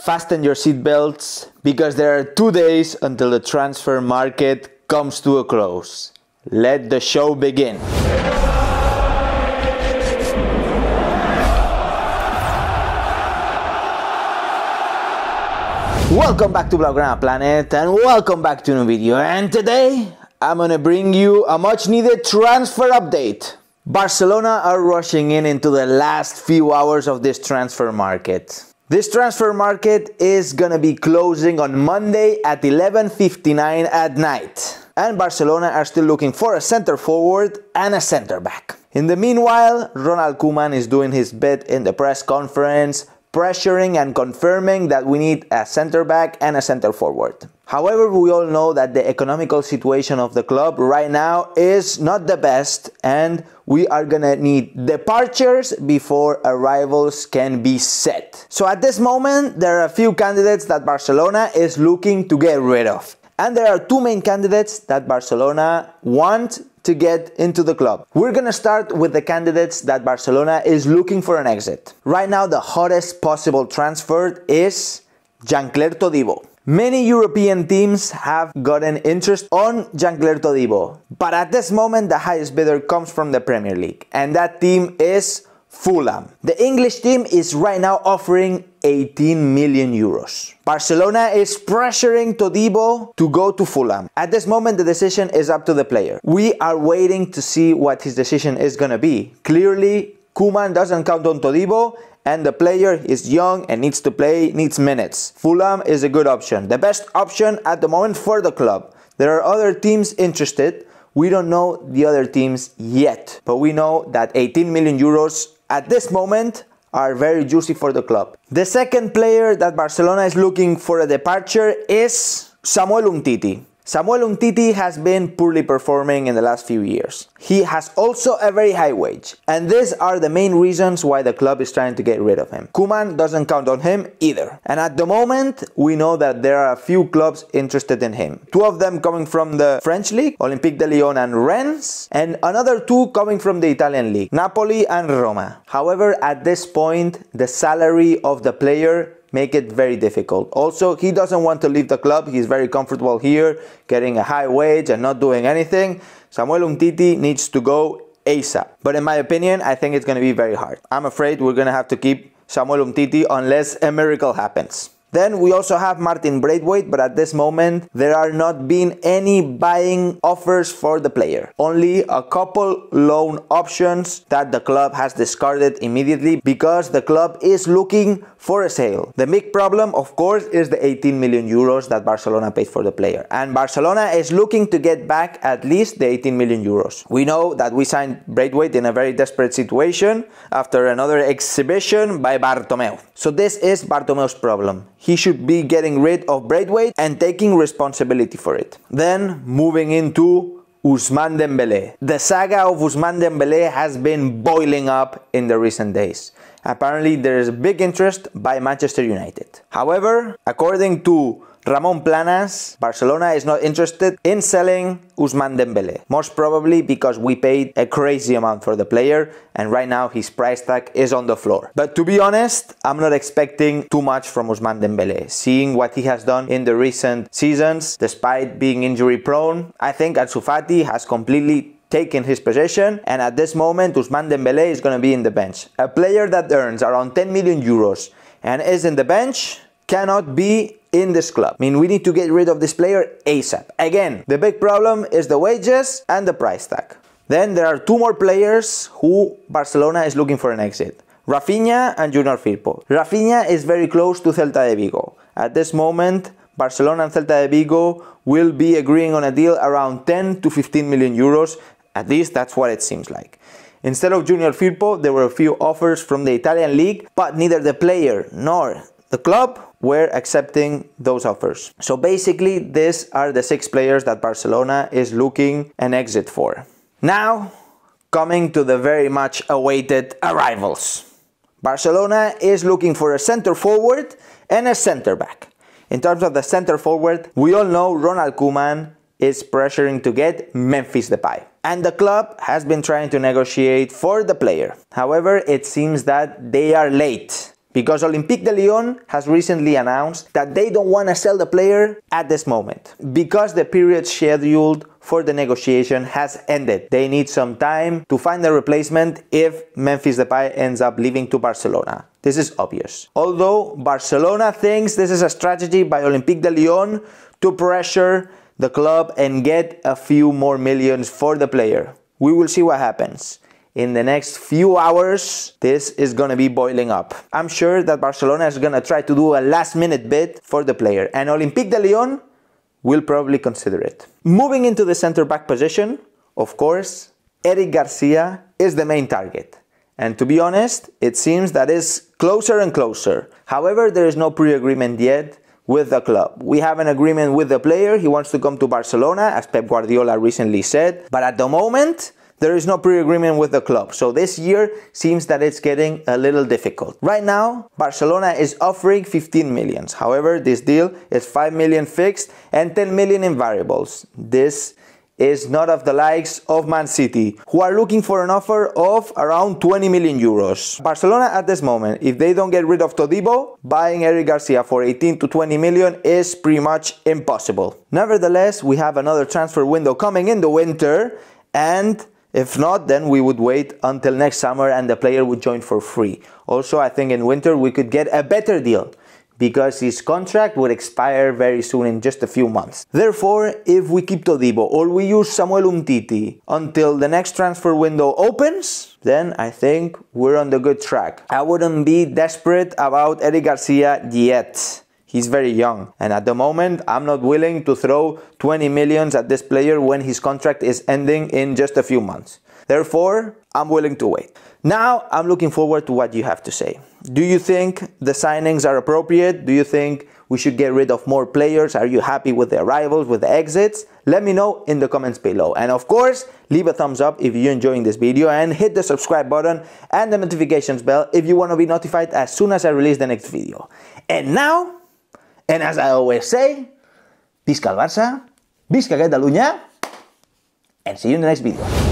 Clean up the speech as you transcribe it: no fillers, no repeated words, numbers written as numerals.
fasten your seatbelts because there are 2 days until the transfer market comes to a close. Let the show begin. Welcome back to Blaugrana Planet and welcome back to a new video, and today I'm gonna bring you a much needed transfer update. Barcelona are rushing into the last few hours of this transfer market. This transfer market is gonna be closing on Monday at 11:59 at night. And Barcelona are still looking for a center forward and a center back. In the meanwhile, Ronald Koeman is doing his bit in the press conference, pressuring and confirming that we need a center back and a center forward. However, we all know that the economical situation of the club right now is not the best, and we are gonna need departures before arrivals can be set. So at this moment, there are a few candidates that Barcelona is looking to get rid of. And there are two main candidates that Barcelona want to get into the club. We're gonna start with the candidates that Barcelona is looking for an exit. Right now, the hottest possible transfer is Jean-Claire Todibo. Many European teams have gotten interest on Jean-Claire Todibo, but at this moment the highest bidder comes from the Premier League, and that team is Fulham. The English team is right now offering 18 million euros. Barcelona is pressuring Todibo to go to Fulham. At this moment, the decision is up to the player. We are waiting to see what his decision is gonna be. Clearly, Koeman doesn't count on Todibo, and the player is young and needs to play, needs minutes. Fulham is a good option, the best option at the moment for the club. There are other teams interested. We don't know the other teams yet, but we know that 18 million euros at this moment are very juicy for the club. The second player that Barcelona is looking for a departure is Samuel Umtiti. Samuel Umtiti has been poorly performing in the last few years. He has also a very high wage, and these are the main reasons why the club is trying to get rid of him. Koeman doesn't count on him either. And at the moment, we know that there are a few clubs interested in him. Two of them coming from the French league, Olympique de Lyon and Rennes, and another two coming from the Italian league, Napoli and Roma. However, at this point, the salary of the player make it very difficult. Also, he doesn't want to leave the club. He's very comfortable here, getting a high wage and not doing anything. Samuel Umtiti needs to go ASAP. But in my opinion, I think it's going to be very hard. I'm afraid we're going to have to keep Samuel Umtiti unless a miracle happens. Then we also have Martin Braidweight, but at this moment there are not been any buying offers for the player. Only a couple loan options that the club has discarded immediately because the club is looking for a sale. The big problem, of course, is the 18 million euros that Barcelona paid for the player. And Barcelona is looking to get back at least the 18 million euros. We know that we signed Braidweight in a very desperate situation after another exhibition by Bartomeu. So this is Bartomeu's problem. He should be getting rid of Braidweight and taking responsibility for it. Then moving into Usmandembele. The saga of Usmandembele has been boiling up in the recent days. Apparently there is a big interest by Manchester United. However, according to Ramon Planas, Barcelona is not interested in selling Usmandembele. Most probably because we paid a crazy amount for the player and right now his price tag is on the floor. But to be honest, I'm not expecting too much from Usmandembele. Seeing what he has done in the recent seasons, despite being injury prone, I think Ansu Fati has completely taken his possession, and at this moment Usmandembele is going to be in the bench. A player that earns around 10 million euros and is in the bench cannot be in this club. I mean, we need to get rid of this player ASAP. Again, the big problem is the wages and the price tag. Then there are two more players who Barcelona is looking for an exit. Rafinha and Junior Firpo. Rafinha is very close to Celta de Vigo. At this moment, Barcelona and Celta de Vigo will be agreeing on a deal around 10 to 15 million euros. At least that's what it seems like. Instead of Junior Firpo, there were a few offers from the Italian league, but neither the player nor the club were accepting those offers. So basically, these are the 6 players that Barcelona is looking an exit for. Now, coming to the very much awaited arrivals. Barcelona is looking for a center forward and a center back. In terms of the center forward, we all know Ronald Koeman is pressuring to get Memphis Depay. And the club has been trying to negotiate for the player. However, it seems that they are late. because Olympique de Lyon has recently announced that they don't want to sell the player at this moment because the period scheduled for the negotiation has ended. They need some time to find a replacement if Memphis Depay ends up leaving to Barcelona. This is obvious. Although Barcelona thinks this is a strategy by Olympique de Lyon to pressure the club and get a few more millions for the player. We will see what happens. In the next few hours, this is gonna be boiling up. I'm sure that Barcelona is gonna try to do a last-minute bid for the player, and Olympique de Lyon will probably consider it. Moving into the center-back position, of course, Eric Garcia is the main target. And to be honest, it seems that is closer and closer. However, there is no pre-agreement yet with the club. We have an agreement with the player. He wants to come to Barcelona, as Pep Guardiola recently said. But at the moment, there is no pre-agreement with the club, so this year seems that it's getting a little difficult. Right now, Barcelona is offering 15 million. However, this deal is 5 million fixed and 10 million in variables. This is not of the likes of Man City, who are looking for an offer of around 20 million euros. Barcelona at this moment, if they don't get rid of Todibo, buying Eric Garcia for 18 to 20 million is pretty much impossible. Nevertheless, we have another transfer window coming in the winter, and if not, then we would wait until next summer and the player would join for free. Also, I think in winter we could get a better deal because his contract would expire very soon in just a few months. Therefore, if we keep Todibo or we use Samuel Umtiti until the next transfer window opens, then I think we're on the good track. I wouldn't be desperate about Eric Garcia yet. He's very young, and at the moment, I'm not willing to throw 20 millions at this player when his contract is ending in just a few months. Therefore, I'm willing to wait. Now, I'm looking forward to what you have to say. Do you think the signings are appropriate? Do you think we should get rid of more players? Are you happy with the arrivals, with the exits? Let me know in the comments below. And of course, leave a thumbs up if you're enjoying this video and hit the subscribe button and the notifications bell if you want to be notified as soon as I release the next video. And now, and as I always say, visca el Barça, visca Catalunya, and see you in the next video.